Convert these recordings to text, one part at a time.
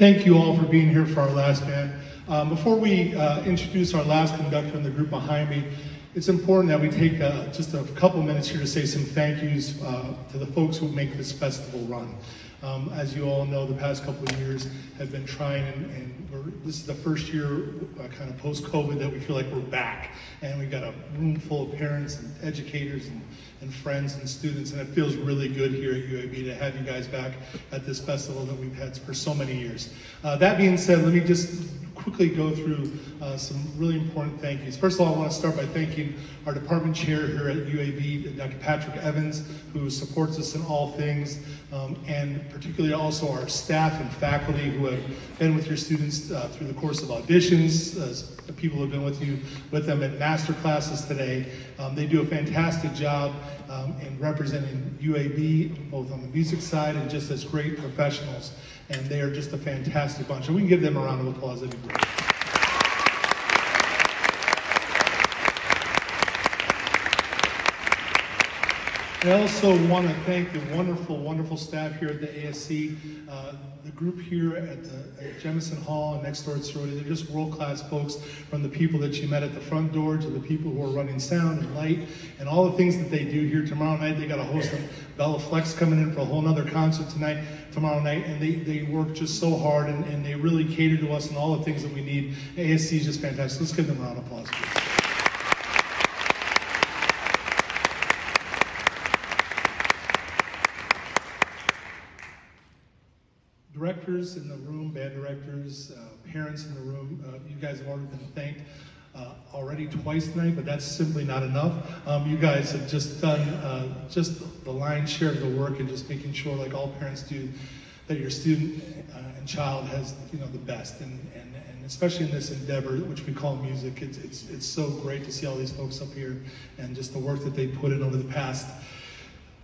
Thank you all for being here for our last band. Before we introduce our last conductor in the group behind me, it's important that we take just a couple minutes here to say some thank yous to the folks who make this festival run. As you all know, the past couple of years have been trying, and this is the first year kind of post-COVID that we feel like we're back. And we've got a room full of parents and educators and friends and students, and it feels really good here at UAB to have you guys back at this festival that we've had for so many years. That being said, let me just quickly go through some really important thank yous. First of all, I want to start by thanking our department chair here at UAB, Dr. Patrick Evans, who supports us in all things, and particularly also our staff and faculty who have been with your students through the course of auditions, the people who have been with them at master classes today. They do a fantastic job in representing UAB, both on the music side and just as great professionals. And they are just a fantastic bunch. And we can give them a round of applause. That'd be great. I also want to thank the wonderful, wonderful staff here at the ASC. The group here at Jemison Hall and next door at Sorority, they're just world-class folks, from the people that you met at the front door to the people who are running sound and light and all the things that they do here. Tomorrow night, they got a host of Bella Flex coming in for a whole nother concert tomorrow night, and they work just so hard, and they really cater to us and all the things that we need. ASC is just fantastic. Let's give them a round of applause, please. Directors in the room, band directors, parents in the room, you guys have already been thanked already twice tonight, but that's simply not enough. You guys have just done just the lion's share of the work and just making sure, like all parents do, that your student and child has the best, and especially in this endeavor which we call music. It's so great to see all these folks up here and just the work that they put in over the past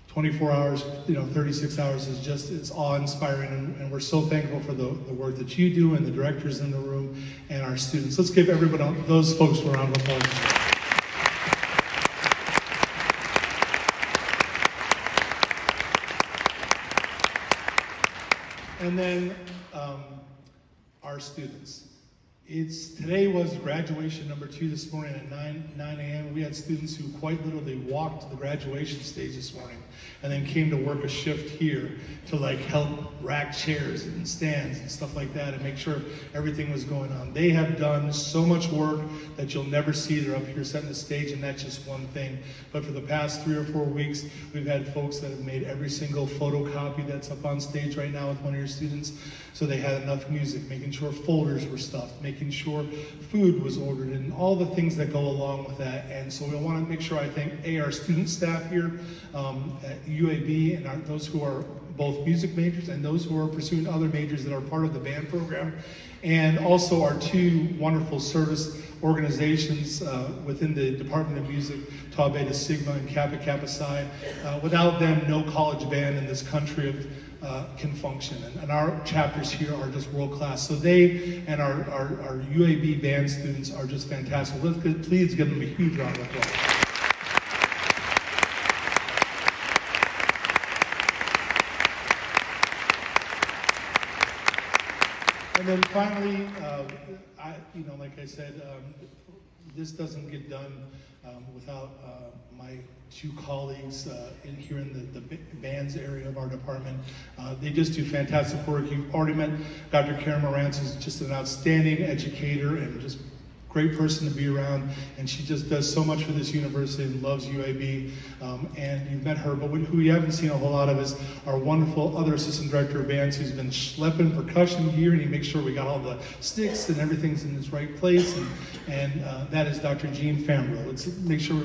24 hours, 36 hours is just, it's awe-inspiring, and we're so thankful for the work that you do and the directors in the room and our students. Let's give everybody, those folks, a round of applause. And then our students. Today was graduation number 2 this morning at 9 a.m. We had students who quite literally walked to the graduation stage this morning and then came to work a shift here to help rack chairs and stands and stuff like that and make sure everything was going on. They have done so much work that you'll never see. They're up here setting the stage, and that's just one thing. But for the past 3 or 4 weeks, we've had folks that have made every single photocopy that's up on stage right now with one of your students, so they had enough music, making sure folders were stuffed, making sure food was ordered, and all the things that go along with that. And so we want to make sure I thank our student staff here at UAB and those who are both music majors and those who are pursuing other majors that are part of the band program, and also our 2 wonderful service organizations within the Department of Music, Tau Beta Sigma and Kappa Kappa Psi. Without them, no college band in this country can function, and our chapters here are just world-class. So they and our UAB band students are just fantastic. Please give them a huge round of applause. And then finally, like I said, this doesn't get done without my 2 colleagues here in the bands area of our department. They just do fantastic work. You've already met Dr. Karen Morantz, who's just an outstanding educator and just great person to be around, and she just does so much for this university and loves UAB, and you've met her, but who you haven't seen a whole lot of is our wonderful other assistant director of bands, who's been schlepping percussion gear, and he makes sure we got all the sticks and everything's in its right place, and that is Dr. Gene Fambro. Let's make sure,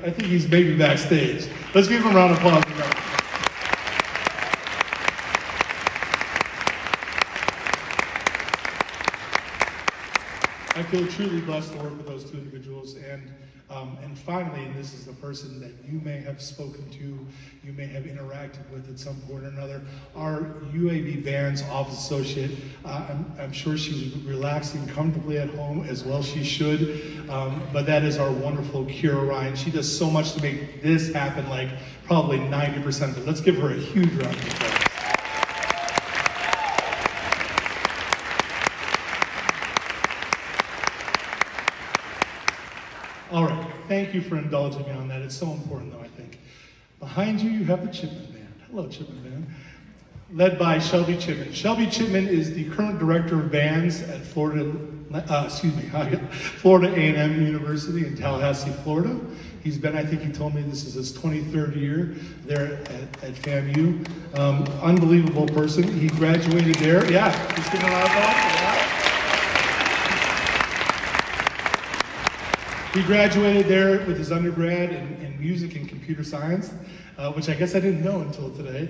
I think he's maybe backstage. Let's give him a round of applause. I feel truly blessed to work with those 2 individuals, and finally, and this is the person that you may have spoken to, you may have interacted with at some point or another, our UAB Band's office associate. I'm sure she's relaxing comfortably at home, as well she should, but that is our wonderful Kira Ryan. She does so much to make this happen, probably 90% of it. Let's give her a huge round of applause. thank you for indulging me on that. It's so important, though, I think. Behind you, you have the Chipman Band. Hello, Chipman Band. Led by Shelby Chipman. Shelby Chipman is the current director of bands at Florida A&M University in Tallahassee, Florida. He's been, I think he told me this is his 23rd year there at FAMU. Unbelievable person. He graduated there. Yeah, he's getting a lot of applause. He graduated there with his undergrad in music and computer science, which I guess I didn't know until today.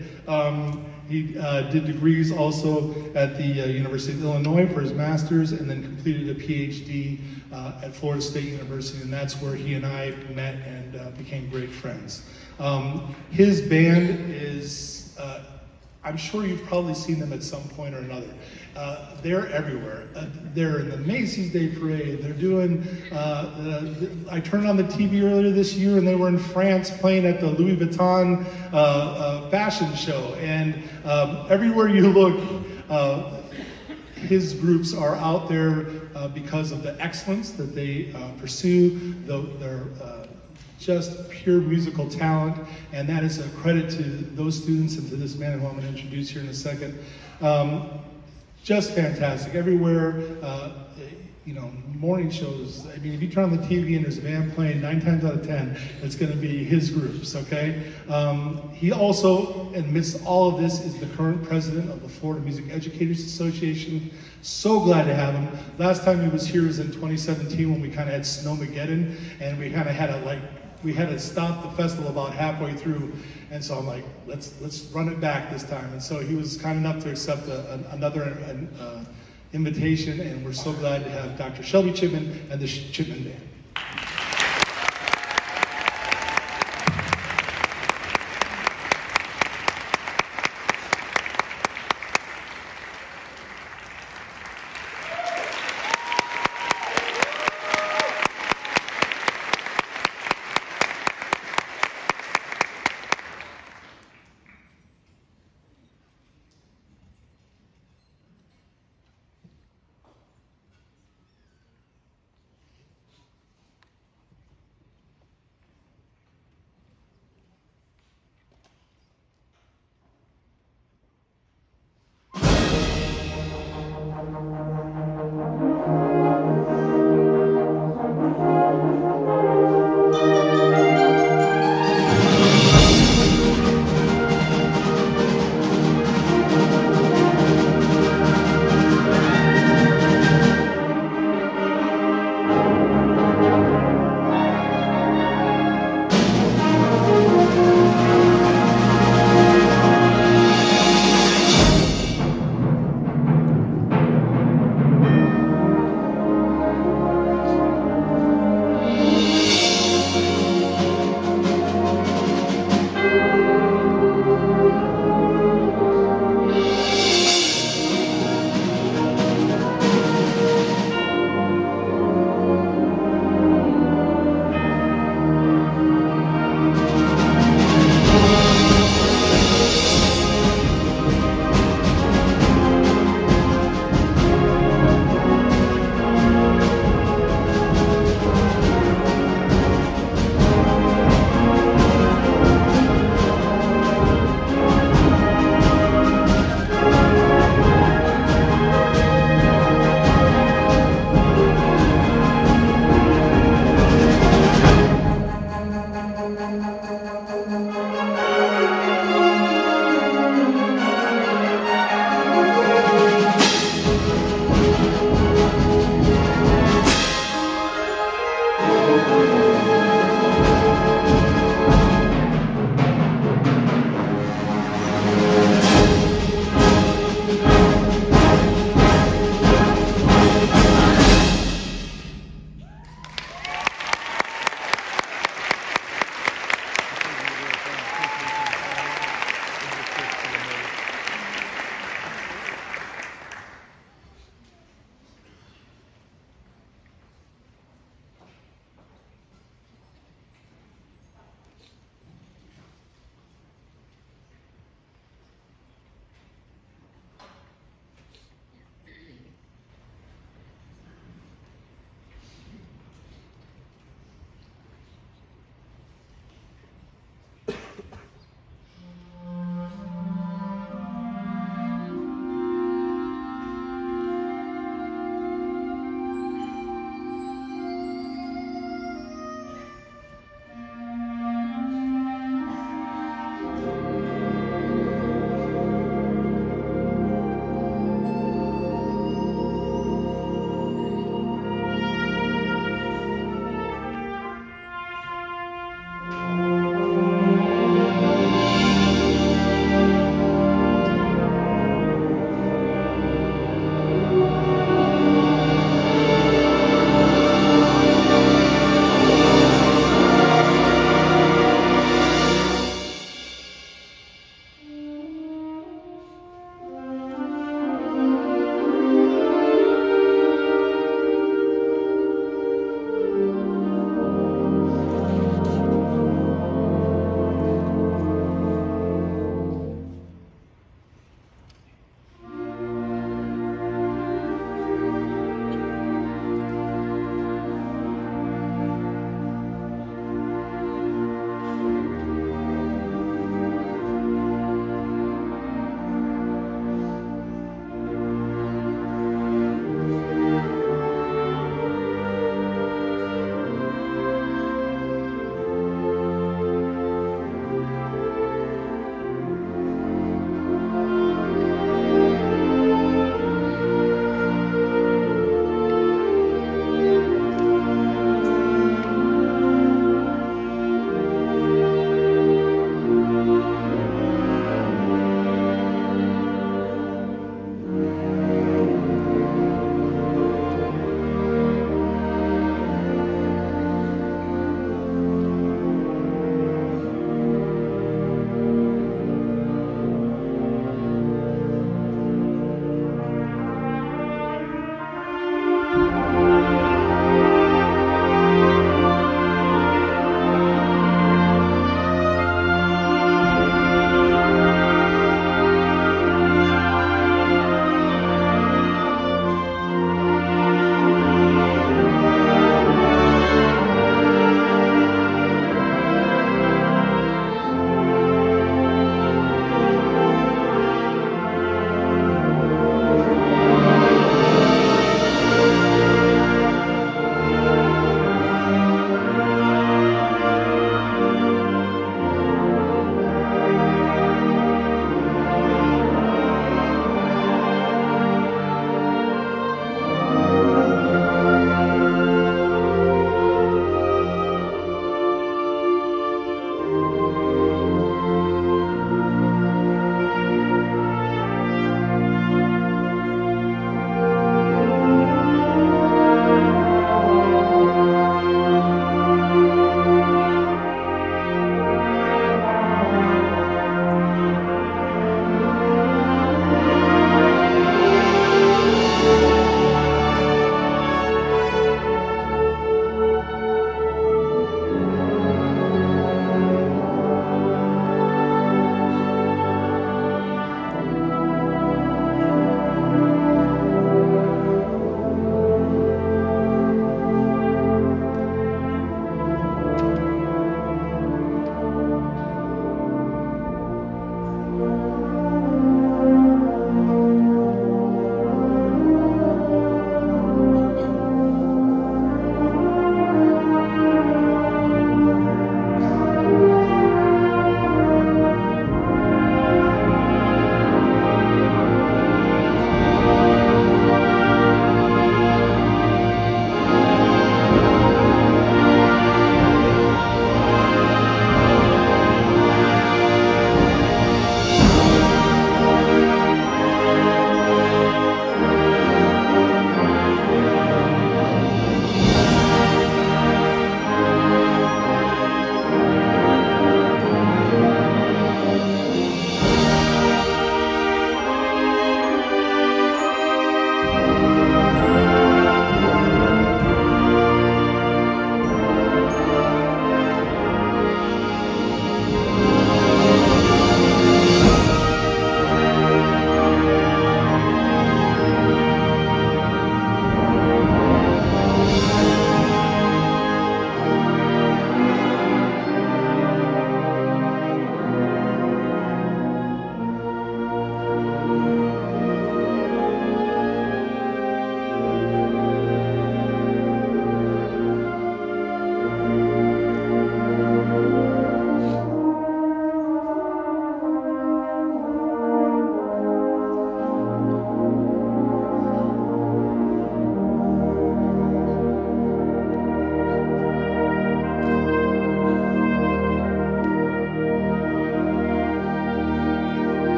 He did degrees also at the University of Illinois for his master's, and then completed a PhD at Florida State University, and that's where he and I met and became great friends. His band is, I'm sure you've probably seen them at some point or another. They're everywhere. They're in the Macy's Day Parade. They're doing, I turned on the TV earlier this year and they were in France playing at the Louis Vuitton fashion show. And everywhere you look, his groups are out there because of the excellence that they pursue, their just pure musical talent, and that is a credit to those students and to this man who I'm going to introduce here in a second. Just fantastic. Everywhere, you know, morning shows. I mean, if you turn on the TV and there's a band playing, 9 times out of 10, it's going to be his groups, okay? He also, amidst all of this, is the current president of the Florida Music Educators Association. So glad to have him. Last time he was here was in 2017 when we kind of had Snowmageddon, and we kind of had we had to stop the festival about halfway through, and so I'm like, let's run it back this time. And so he was kind enough to accept another invitation, and we're so glad to have Dr. Shelby Chipman and the Chipman Band.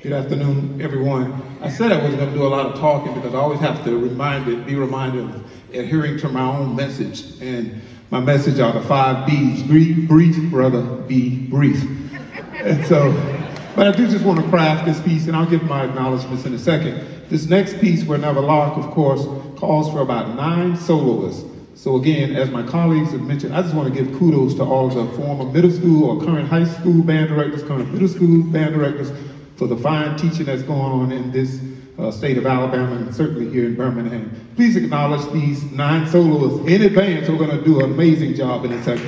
Good afternoon, everyone. I said I wasn't going to do a lot of talking because I always have to be reminded of adhering to my own message. And my message are the 5 B's. Brief, brother, be brief. And so, but I do just want to craft this piece, and I'll give my acknowledgments in a second. This next piece, Wherever Lark, of course, calls for about 9 soloists. So again, as my colleagues have mentioned, I just want to give kudos to all of the former middle school or current high school band directors, current middle school band directors, for the fine teaching that's going on in this state of Alabama and certainly here in Birmingham. Please acknowledge these 9 soloists in advance. We're going to do an amazing job in a second.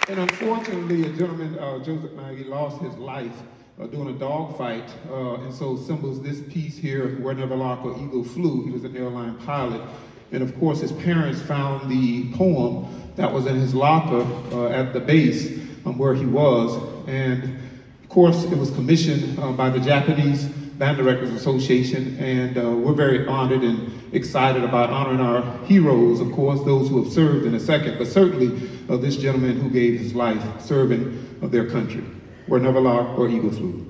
And unfortunately, a gentleman, Joseph Maggie, lost his life doing a dog fight, and so symbols this piece here, Wherever Lark or Eagle Flew. He was an airline pilot. And of course, his parents found the poem that was in his locker at the base where he was. And of course, it was commissioned by the Japanese Band Directors Association. And we're very honored and excited about honoring our heroes, of course, those who have served in a second, but certainly this gentleman who gave his life serving their country. Wherever Lark or Eagle Flew.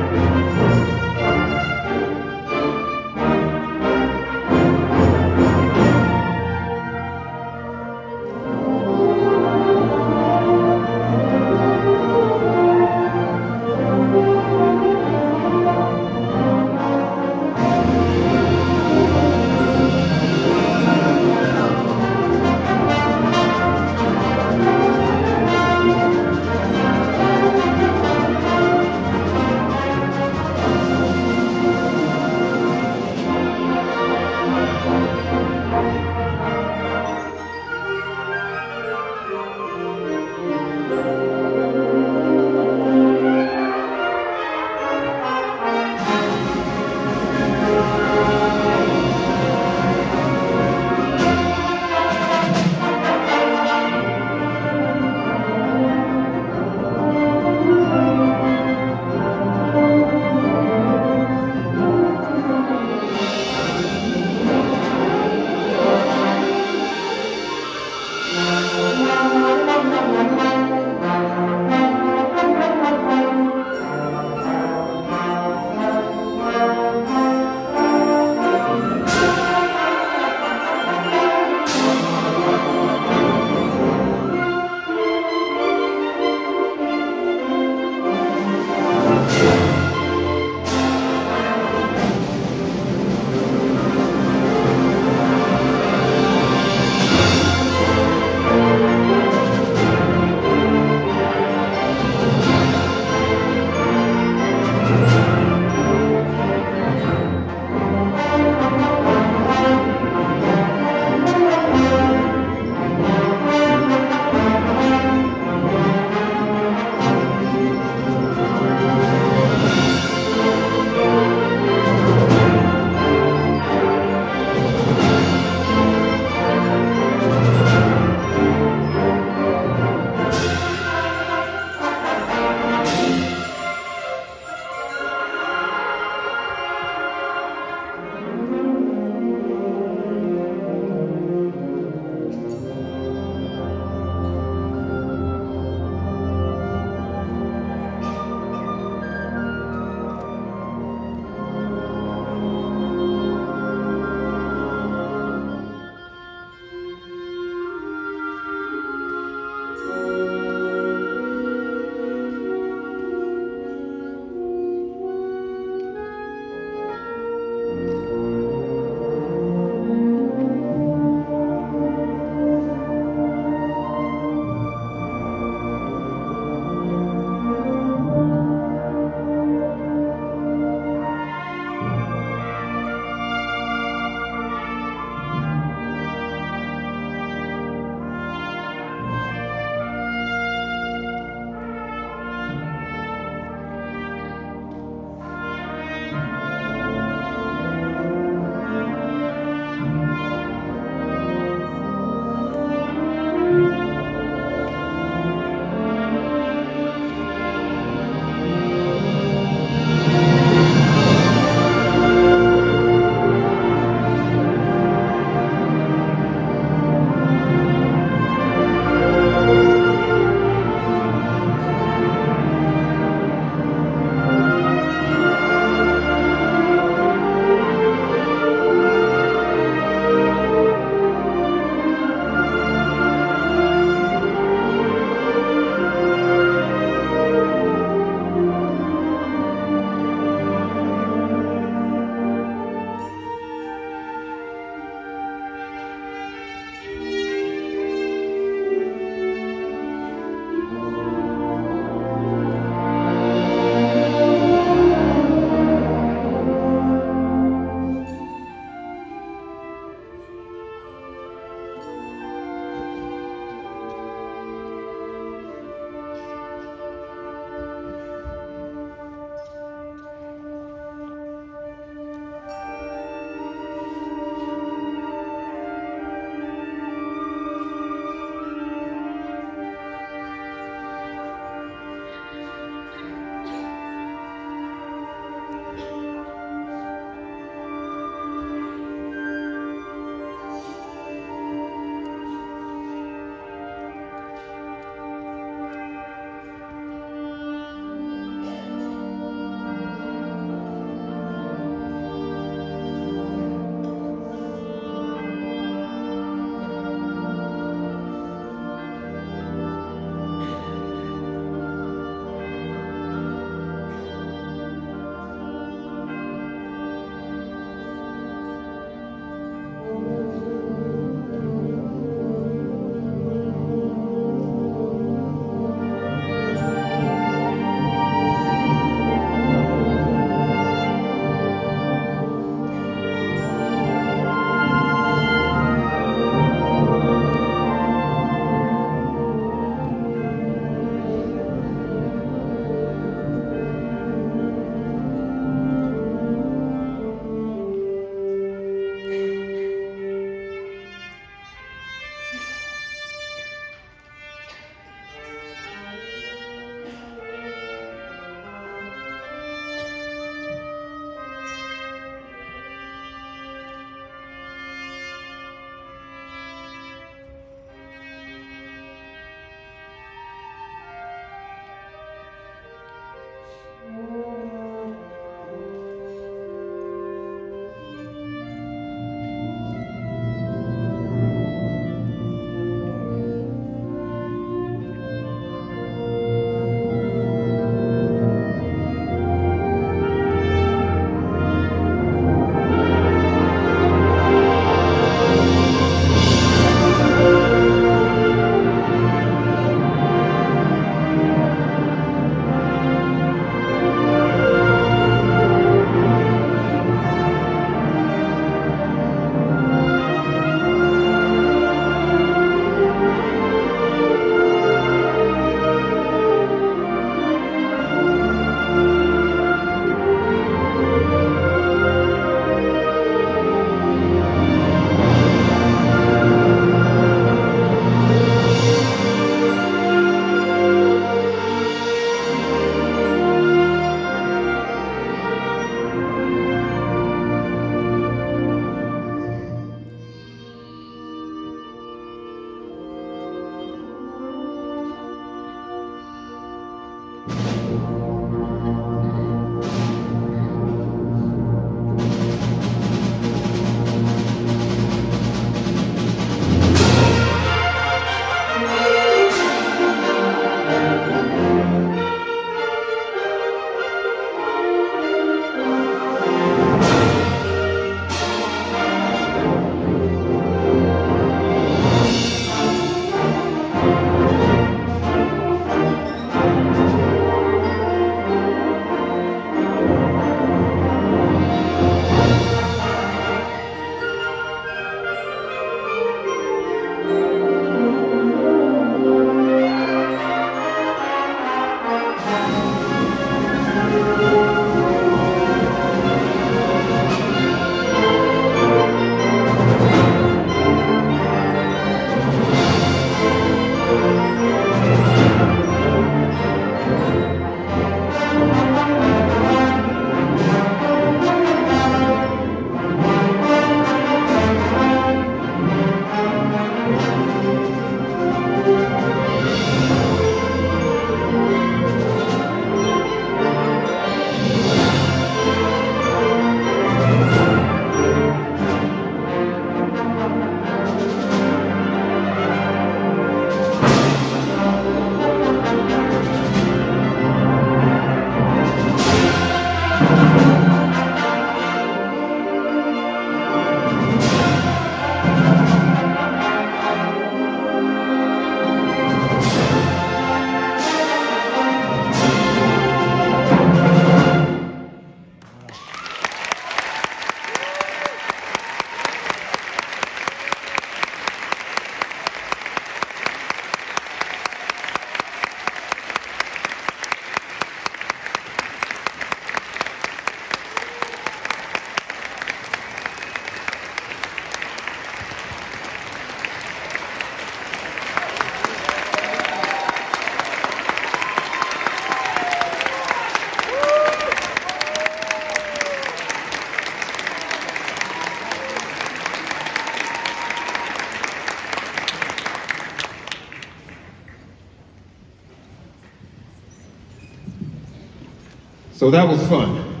So that was fun.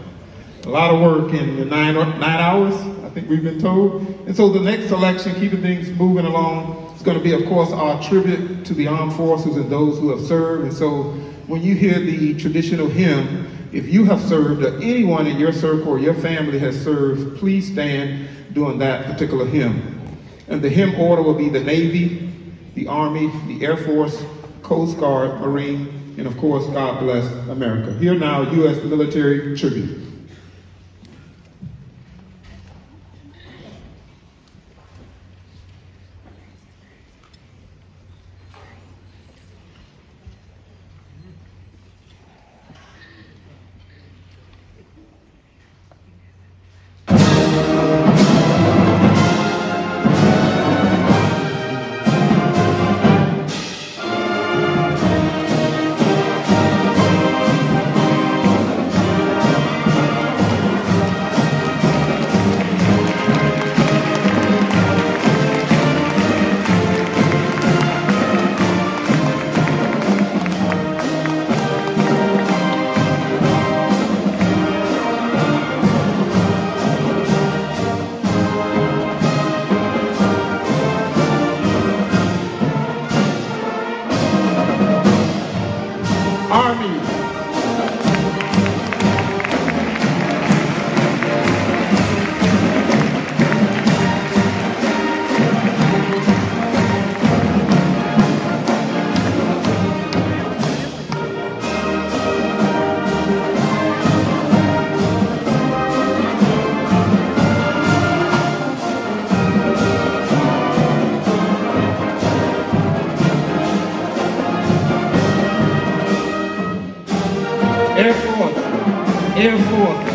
A lot of work in the 9 hours, I think we've been told. And so the next selection, keeping things moving along, is going to be, of course, our tribute to the armed forces and those who have served. And so when you hear the traditional hymn, if you have served or anyone in your circle or your family has served, please stand during that particular hymn. And the hymn order will be the Navy, the Army, the Air Force, Coast Guard, Marine, and of course, God Bless America. Here now, U.S. military tribute. Air Force.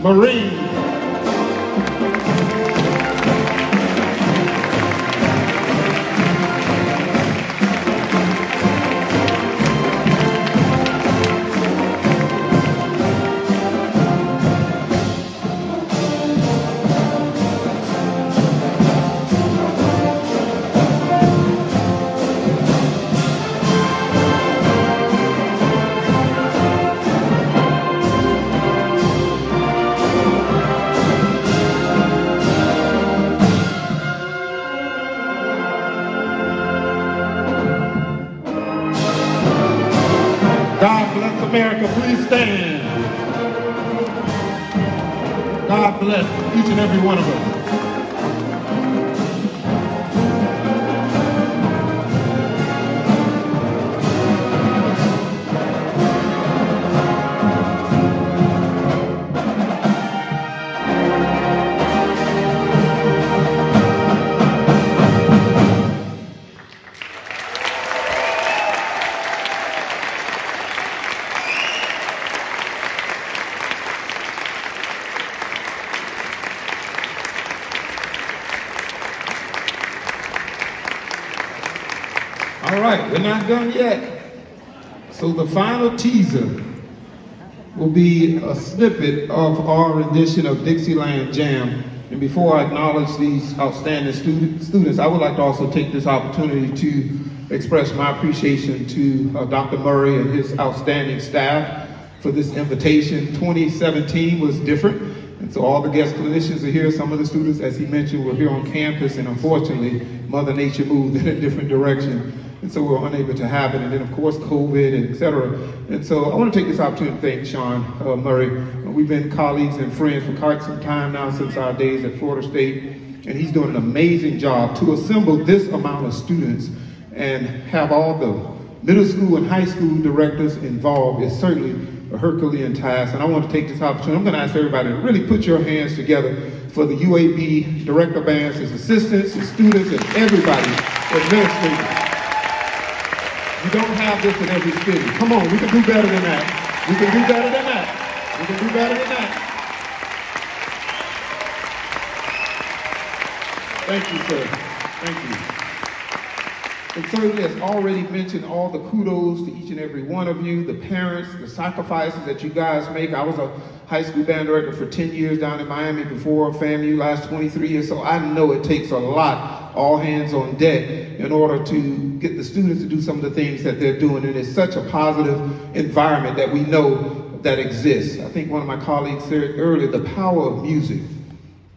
Marine. God bless America, please stand. God bless each and every one of us. All right, we're not done yet. So the final teaser will be a snippet of our rendition of Dixieland Jam. And before I acknowledge these outstanding students, I would like to also take this opportunity to express my appreciation to Dr. Murray and his outstanding staff for this invitation. 2017 was different, and so all the guest clinicians are here. Some of the students, as he mentioned, were here on campus, and unfortunately, Mother Nature moved in a different direction. and so we were unable to have it. And then, of course, COVID, and et cetera. And so I want to take this opportunity to thank Sean Murray. We've been colleagues and friends for quite some time now, since our days at Florida State, and he's doing an amazing job to assemble this amount of students and have all the middle school and high school directors involved is certainly a Herculean task. And I want to take this opportunity. I'm going to ask everybody to really put your hands together for the UAB director bands, his assistants, his students, and everybody, administrators. You don't have this in every city. Come on, we can do better than that. We can do better than that. We can do better than that. Thank you, sir. Thank you. And certainly, as already mentioned, all the kudos to each and every one of you, the parents, the sacrifices that you guys make. I was a high school band director for 10 years down in Miami before FAMU, last 23 years, so I know it takes a lot, all hands on deck, in order to get the students to do some of the things that they're doing. And it's such a positive environment that we know that exists. I think one of my colleagues said earlier, the power of music.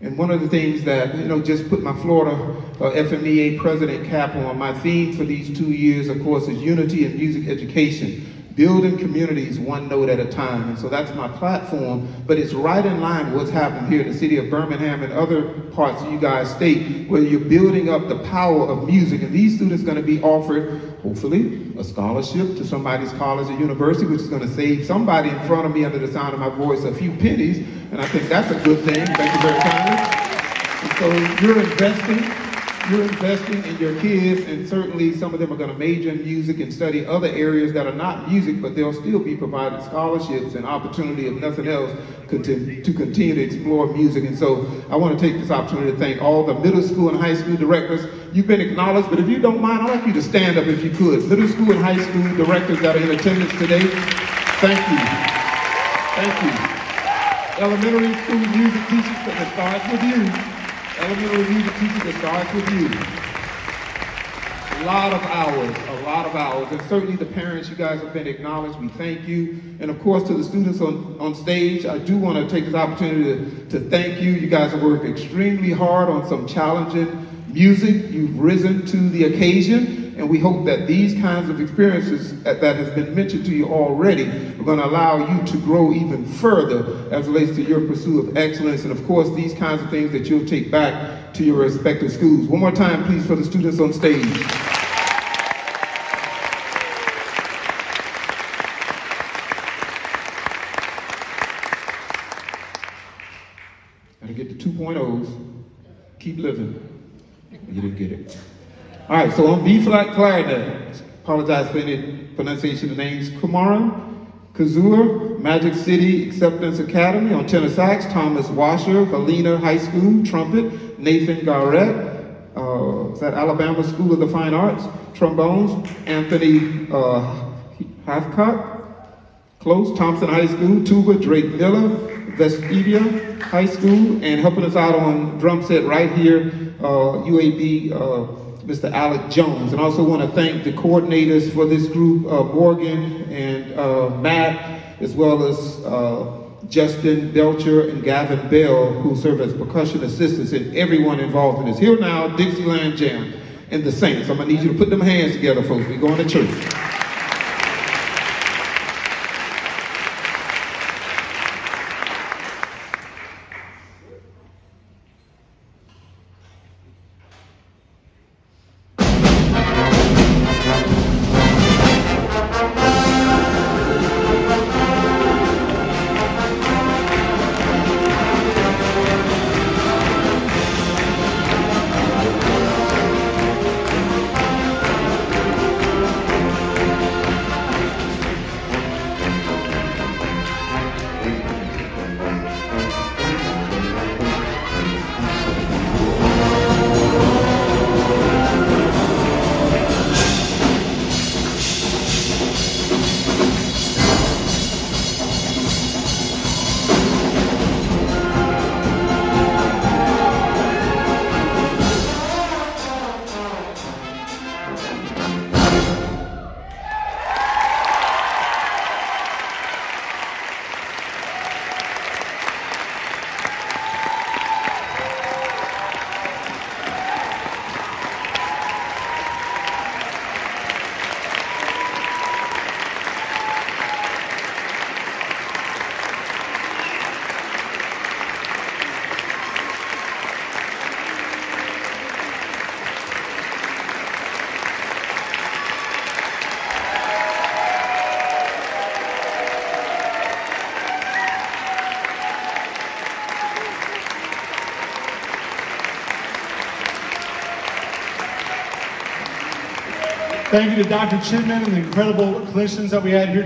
And one of the things that, just put my Florida FMEA president cap on, my theme for these 2 years, of course, is unity in music education, building communities one note at a time. And so that's my platform, but it's right in line with what's happened here in the city of Birmingham and other parts of you guys' state, where you're building up the power of music. And these students are going to be offered, hopefully, a scholarship to somebody's college or university, which is going to save somebody in front of me under the sound of my voice a few pennies. And I think that's a good thing. Thank you very kindly. And so you're investing in your kids, and certainly some of them are going to major in music and study other areas that are not music, but they'll still be provided scholarships and opportunity, if nothing else, to continue to explore music. And so I want to take this opportunity to thank all the middle school and high school directors. You've been acknowledged, but if you don't mind, I'd like you to stand up if you could. Middle school and high school directors that are in attendance today, thank you. Thank you. Elementary school music teachers, that starts with you. Elementary music teachers, that starts with you. A lot of hours. And certainly the parents, you guys have been acknowledged. We thank you. And of course, to the students on stage, I do want to take this opportunity to thank you. You guys have worked extremely hard on some challenging music. You've risen to the occasion. And we hope that these kinds of experiences that has been mentioned to you already are going to allow you to grow even further as it relates to your pursuit of excellence. And of course, these kinds of things that you'll take back to your respective schools. One more time, please, for the students on stage. Gotta get the 2.0s. Keep living. You didn't get it. All right, so on B-flat clarinet, apologize for any pronunciation of names, Kumara, Kazur, Magic City Acceptance Academy. On tenor sax, Thomas Washer, Helena High School, trumpet, Nathan Garrett, is that Alabama School of the Fine Arts, trombones, Anthony Hathcock, close, Thompson High School, tuba, Drake Miller, Vespedia High School, and helping us out on drum set right here, UAB, Mr. Alec Jones. And I also want to thank the coordinators for this group, Morgan and Matt, as well as Justin Belcher and Gavin Bell, who serve as percussion assistants, and everyone involved in this. Here now, Dixieland Jam and the Saints. I'm going to need you to put them hands together, folks. We're going to church. Thank you to Dr. Chipman and the incredible clinicians that we had here.